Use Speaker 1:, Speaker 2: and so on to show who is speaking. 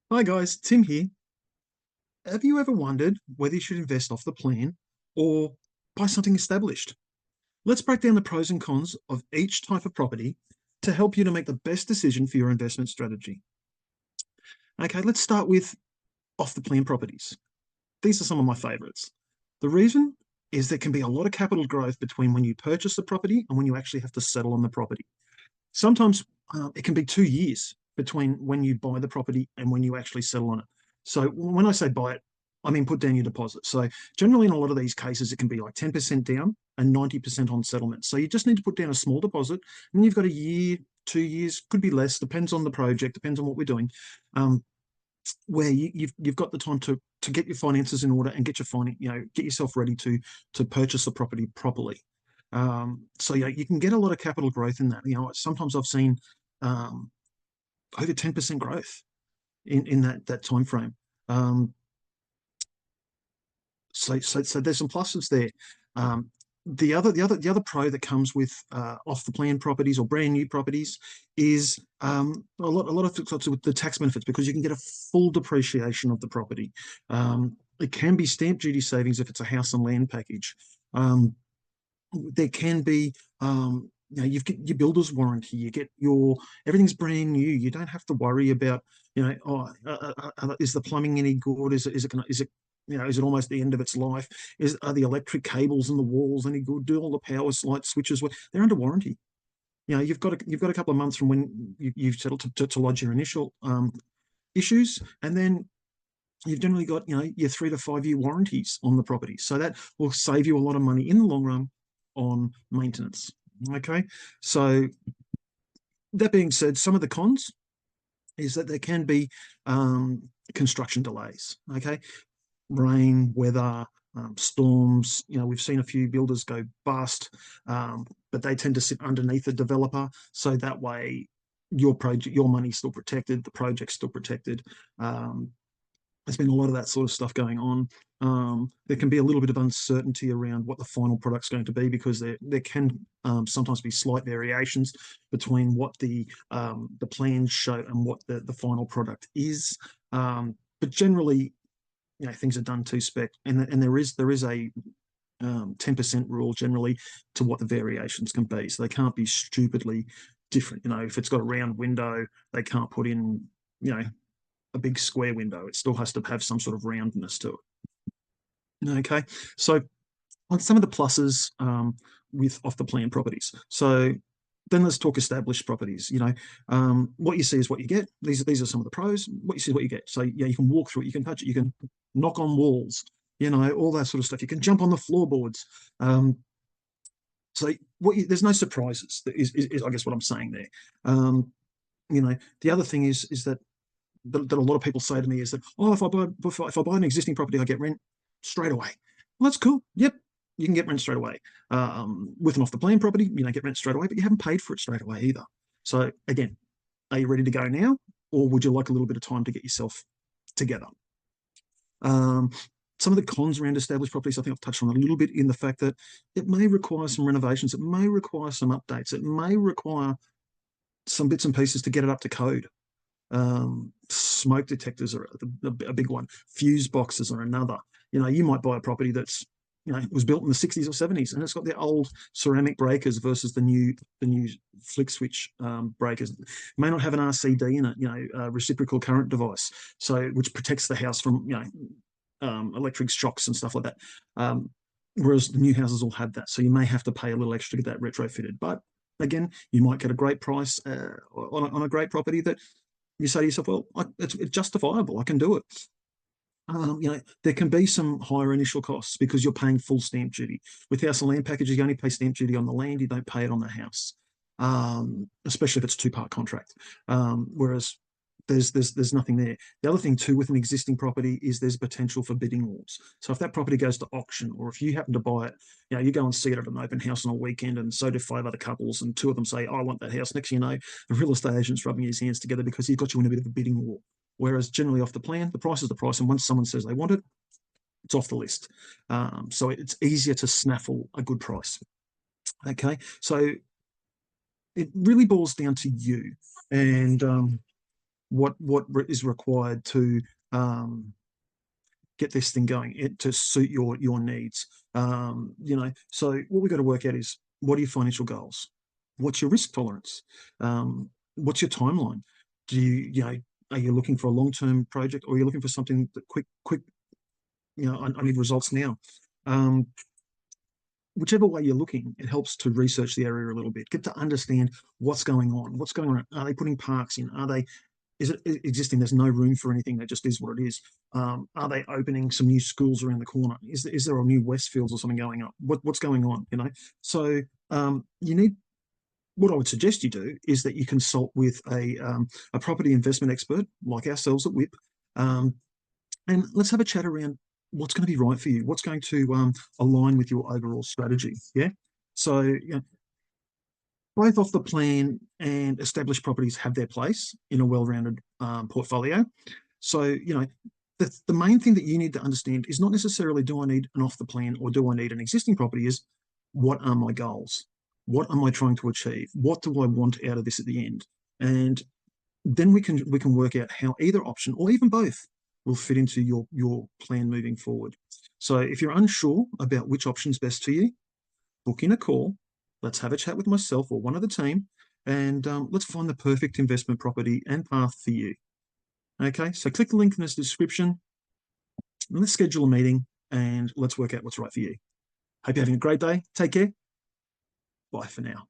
Speaker 1: Hi guys, Tim here. Have you ever wondered whether you should invest off the plan or buy something established? Let's break down the pros and cons of each type of property to help you to make the best decision for your investment strategy. Okay, let's start with off the plan properties. These are some of my favorites. The reason is there can be a lot of capital growth between when you purchase the property and when you actually have to settle on the property. Sometimes it can be 2 years between when you buy the property and when you actually settle on it. So when I say buy it, I mean put down your deposit. So generally in a lot of these cases, it can be like 10% down and 90% on settlement. So you just need to put down a small deposit, and you've got a year, 2 years, could be less, depends on the project, depends on what we're doing, um, where you've got the time to get your finances in order and get get yourself ready to purchase the property properly. So yeah, you can get a lot of capital growth in that. Sometimes I've seen um, over 10% growth in that time frame. Um, so there's some pluses there. Um, the other pro that comes with off the plan properties or brand new properties is a lot of things with the tax benefits, because you can get a full depreciation of the property. It can be stamp duty savings if it's a house and land package. There can be you get your builder's warranty, you get your everything's brand new. You don't have to worry about, is the plumbing any good, is it almost the end of its life, are the electric cables in the walls any good, do all the power light switches work? They're under warranty. You've got a couple of months from when you've settled to lodge your initial issues, and then you've generally got your 3 to 5 year warranties on the property, so that will save you a lot of money in the long run on maintenance. Okay, so that being said, some of the cons is that there can be construction delays. Okay, rain, weather, storms. We've seen a few builders go bust, but they tend to sit underneath the developer, so that way your money's still protected, the project's still protected. There's been a lot of that sort of stuff going on. There can be a little bit of uncertainty around what the final product's going to be, because there can sometimes be slight variations between what the plans show and what the final product is. But generally, things are done to spec, and there is a 10% rule generally to what the variations can be. So they can't be stupidly different. If it's got a round window, they can't put in, a big square window. It still has to have some sort of roundness to it. Okay, so on some of the pluses with off the plan properties. So then let's talk established properties. What you see is what you get. These are some of the pros. What you see is what you get. So yeah, you can walk through it, you can touch it, you can knock on walls, all that sort of stuff. You can jump on the floorboards. So there's no surprises. Is I guess what I'm saying there. The other thing is that a lot of people say to me is that, oh, if I buy an existing property, I get rent straight away. Well, that's cool. Yep, you can get rent straight away. With an off the plan property, you don't get rent straight away, but you haven't paid for it straight away either. So again, are you ready to go now, or would you like a little bit of time to get yourself together? Um, some of the cons around established properties, I think I've touched on a little bit, in the fact that it may require some renovations, it may require some updates, it may require some bits and pieces to get it up to code. Smoke detectors are a big one. Fuse boxes are another. You might buy a property that's was built in the 60s or 70s, and it's got the old ceramic breakers versus the new flick switch breakers. It may not have an RCD in it, reciprocal current device, so which protects the house from electric shocks and stuff like that. Whereas the new houses all have that, so you may have to pay a little extra to get that retrofitted. But again, you might get a great price on a great property that you say to yourself, well, it's justifiable. I can do it. There can be some higher initial costs because you're paying full stamp duty. With house and land packages, you only pay stamp duty on the land, you don't pay it on the house, especially if it's two-part contract. Whereas there's nothing there. The other thing too with an existing property is there's potential for bidding wars. So if that property goes to auction, or if you happen to buy it, you go and see it at an open house on a weekend, and so do 5 other couples, and 2 of them say, I want that house. Next thing you know, the real estate agent's rubbing his hands together because he's got you in a bit of a bidding war. Whereas generally off the plan, the price is the price, and once someone says they want it, it's off the list. So it's easier to snaffle a good price. Okay, so it really boils down to you, and is required to get this thing going to suit your needs. So what we've got to work out is, what are your financial goals? What's your risk tolerance? What's your timeline? Are you looking for a long-term project, or are you looking for something that quick? I need results now. Whichever way you're looking, it helps to research the area a little bit, get to understand what's going on. What's going on? Are they putting parks in? Is it existing? There's no room for anything. That just is what it is. Are they opening some new schools around the corner? Is there a new Westfields or something going up? What's going on? So you need. What I would suggest you do is that you consult with a property investment expert like ourselves at WIP, and let's have a chat around what's going to be right for you, what's going to align with your overall strategy. Yeah. So both off the plan and established properties have their place in a well-rounded portfolio. So the main thing that you need to understand is not necessarily, do I need an off the plan or do I need an existing property, is what are my goals? What am I trying to achieve? What do I want out of this at the end? And then we can work out how either option or even both will fit into your plan moving forward. So if you're unsure about which option's best for you, book in a call. Let's have a chat with myself or one of the team, and let's find the perfect investment property and path for you. Okay, so click the link in this description, and let's schedule a meeting, and let's work out what's right for you. Hope you're having a great day. Take care. Bye for now.